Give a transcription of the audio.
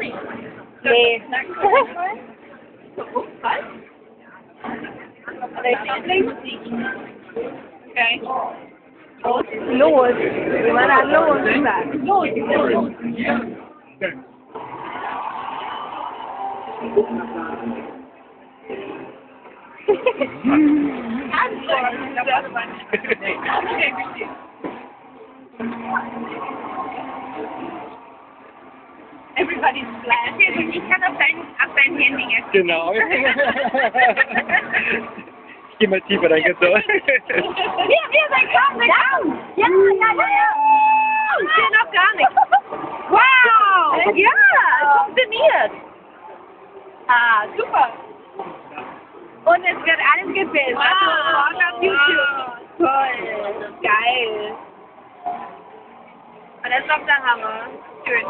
nicht. Nee. Was? Okay. Los. Man hat los gesagt. Los. Everybody's flat. Ich kann auf dein Handy jetzt. Genau. Ich geh mal tiefer rein, jetzt so. Hier, sein Kopf, sein Kopf. Ja. Ich sehe noch gar nichts. Wow. Ja, es funktioniert. Ah, super. Und es wird alles gefilmt. Also morgen auf YouTube. Toll. Geil. Und das ist doch der Hammer. Schön.